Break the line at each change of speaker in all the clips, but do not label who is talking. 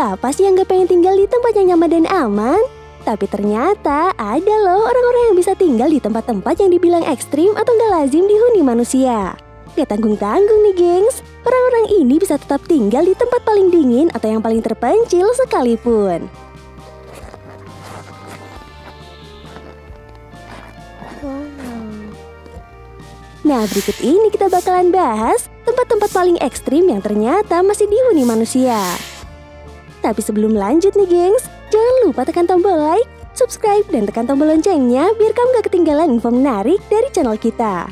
Siapa sih yang gak pengen tinggal di tempat yang nyaman dan aman? Tapi ternyata ada loh orang-orang yang bisa tinggal di tempat-tempat yang dibilang ekstrim atau gak lazim dihuni manusia. Gak tanggung-tanggung nih gengs, orang-orang ini bisa tetap tinggal di tempat paling dingin atau yang paling terpencil sekalipun. Nah, berikut ini kita bakalan bahas tempat-tempat paling ekstrim yang ternyata masih dihuni manusia. Tapi sebelum lanjut nih gengs, jangan lupa tekan tombol like, subscribe, dan tekan tombol loncengnya biar kamu gak ketinggalan info menarik dari channel kita.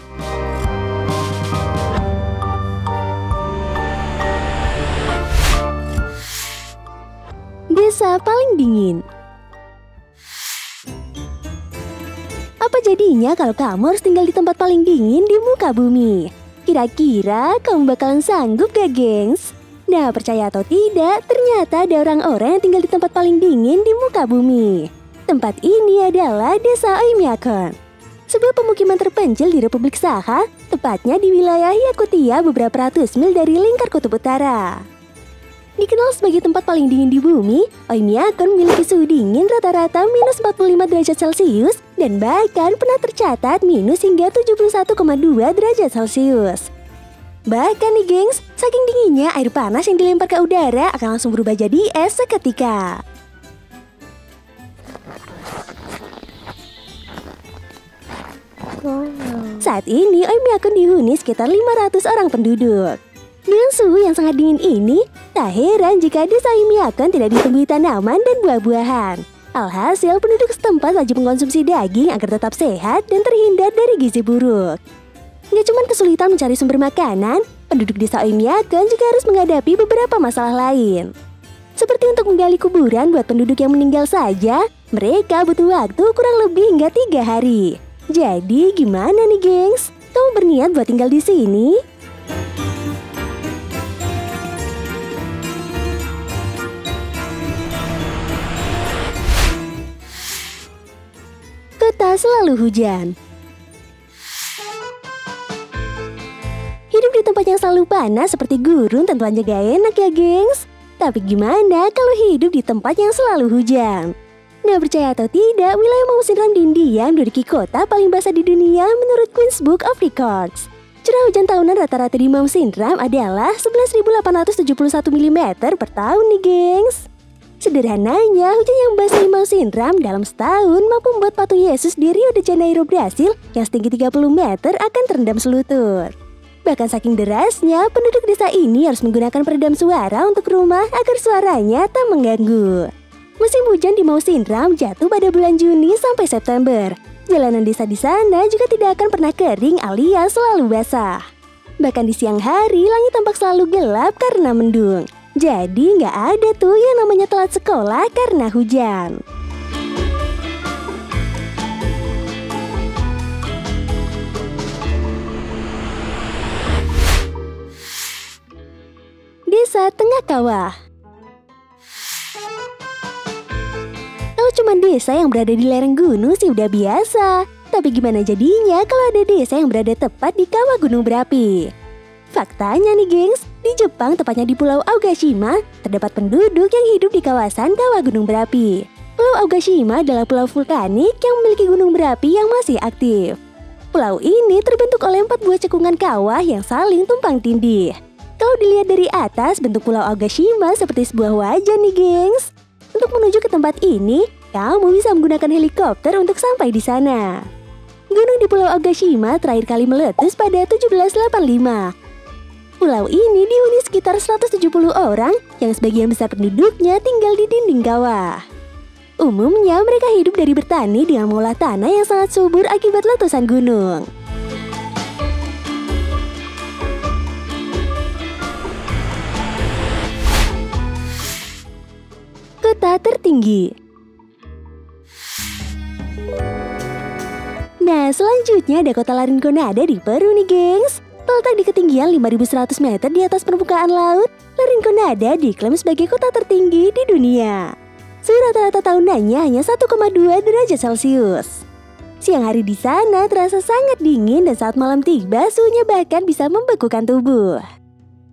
Desa paling dingin. Apa jadinya kalau kamu harus tinggal di tempat paling dingin di muka bumi? Kira-kira kamu bakalan sanggup gak gengs? Nah, percaya atau tidak, ternyata ada orang-orang yang tinggal di tempat paling dingin di muka bumi. Tempat ini adalah Desa Oymyakon, sebuah pemukiman terpencil di Republik Sakha, tepatnya di wilayah Yakutia beberapa ratus mil dari lingkar kutub utara. Dikenal sebagai tempat paling dingin di bumi, Oymyakon memiliki suhu dingin rata-rata minus 45 derajat Celcius dan bahkan pernah tercatat minus hingga 71,2 derajat Celcius. Bahkan nih gengs, saking dinginnya air panas yang dilempar ke udara akan langsung berubah jadi es seketika. Saat ini Oymyakon dihuni sekitar 500 orang penduduk. Dengan suhu yang sangat dingin ini, tak heran jika Desa Oymyakon tidak ditumbuhi tanaman dan buah-buahan. Alhasil penduduk setempat wajib mengkonsumsi daging agar tetap sehat dan terhindar dari gizi buruk. Nggak cuma kesulitan mencari sumber makanan, penduduk Desa Oymyakon juga harus menghadapi beberapa masalah lain. Seperti untuk menggali kuburan buat penduduk yang meninggal saja, mereka butuh waktu kurang lebih hingga 3 hari. Jadi gimana nih gengs? Kamu berniat buat tinggal di sini? Kota selalu hujan. Hidup di tempat yang selalu panas seperti gurun tentu aja gak enak ya gengs. Tapi gimana kalau hidup di tempat yang selalu hujan? Nggak percaya atau tidak, wilayah musim ram di India menduduki kota paling basah di dunia menurut Guinness Book of Records. Curah hujan tahunan rata-rata di musim ram adalah 11.871 mm per tahun nih gengs. Sederhananya, hujan yang basah di musim ram dalam setahun mampu membuat patung Yesus di Rio de Janeiro, Brasil yang setinggi 30 meter akan terendam selutut. Bahkan saking derasnya, penduduk desa ini harus menggunakan peredam suara untuk rumah agar suaranya tak mengganggu. Musim hujan di musim ram jatuh pada bulan Juni sampai September. Jalanan desa di sana juga tidak akan pernah kering alias selalu basah. Bahkan di siang hari, langit tampak selalu gelap karena mendung. Jadi nggak ada tuh yang namanya telat sekolah karena hujan. Desa tengah kawah. Kalau cuma desa yang berada di lereng gunung sih udah biasa. Tapi gimana jadinya kalau ada desa yang berada tepat di kawah gunung berapi? Faktanya nih gengs, di Jepang tepatnya di Pulau Aogashima, terdapat penduduk yang hidup di kawasan kawah gunung berapi. Pulau Aogashima adalah pulau vulkanik yang memiliki gunung berapi yang masih aktif. Pulau ini terbentuk oleh 4 buah cekungan kawah yang saling tumpang tindih. Kalau dilihat dari atas, bentuk Pulau Aogashima seperti sebuah wajah nih gengs. Untuk menuju ke tempat ini, kamu bisa menggunakan helikopter untuk sampai di sana. Gunung di Pulau Aogashima terakhir kali meletus pada 1785. Pulau ini dihuni sekitar 170 orang yang sebagian besar penduduknya tinggal di dinding kawah. Umumnya mereka hidup dari bertani dengan mengolah tanah yang sangat subur akibat letusan gunung. Kota tertinggi. Nah, selanjutnya ada kota Larinconada di Peru nih gengs. Terletak di ketinggian 5.100 meter di atas permukaan laut, Larinconada diklaim sebagai kota tertinggi di dunia. Suhu rata-rata tahunannya hanya 1,2 derajat Celcius. Siang hari di sana terasa sangat dingin dan saat malam tiba suhunya bahkan bisa membekukan tubuh.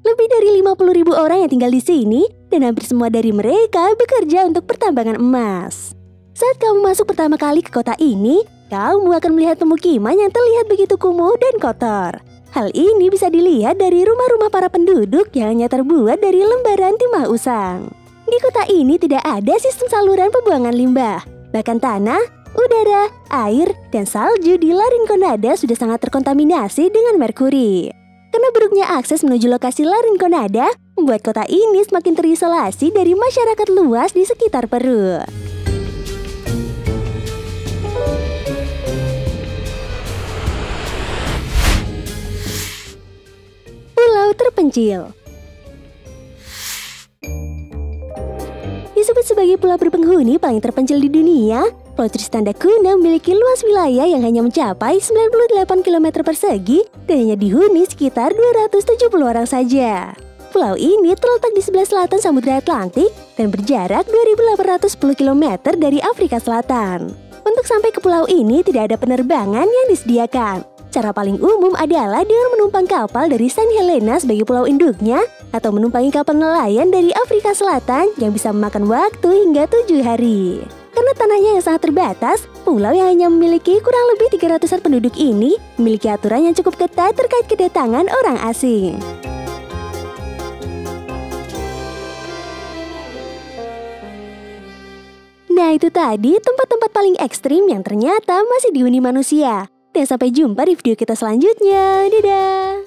Lebih dari 50.000 orang yang tinggal di sini dan hampir semua dari mereka bekerja untuk pertambangan emas. Saat kamu masuk pertama kali ke kota ini, kamu akan melihat pemukiman yang terlihat begitu kumuh dan kotor. Hal ini bisa dilihat dari rumah-rumah para penduduk yang hanya terbuat dari lembaran timah usang. Di kota ini tidak ada sistem saluran pembuangan limbah. Bahkan tanah, udara, air, dan salju di La Rinconada sudah sangat terkontaminasi dengan merkuri. Karena buruknya akses menuju lokasi La Rinconada, membuat kota ini semakin terisolasi dari masyarakat luas di sekitar Peru. Pulau terpencil. Disebut sebagai pulau berpenghuni paling terpencil di dunia, Pulau Tristan da Cunha memiliki luas wilayah yang hanya mencapai 98 km persegi dan hanya dihuni sekitar 270 orang saja. Pulau ini terletak di sebelah selatan Samudra Atlantik dan berjarak 2.810 km dari Afrika Selatan. Untuk sampai ke pulau ini tidak ada penerbangan yang disediakan. Cara paling umum adalah dengan menumpang kapal dari Saint Helena sebagai pulau induknya atau menumpangi kapal nelayan dari Afrika Selatan yang bisa memakan waktu hingga 7 hari. Karena tanahnya yang sangat terbatas, pulau yang hanya memiliki kurang lebih 300-an penduduk ini memiliki aturan yang cukup ketat terkait kedatangan orang asing. Nah itu tadi tempat-tempat paling ekstrim yang ternyata masih dihuni manusia. Dan sampai jumpa di video kita selanjutnya. Dadah!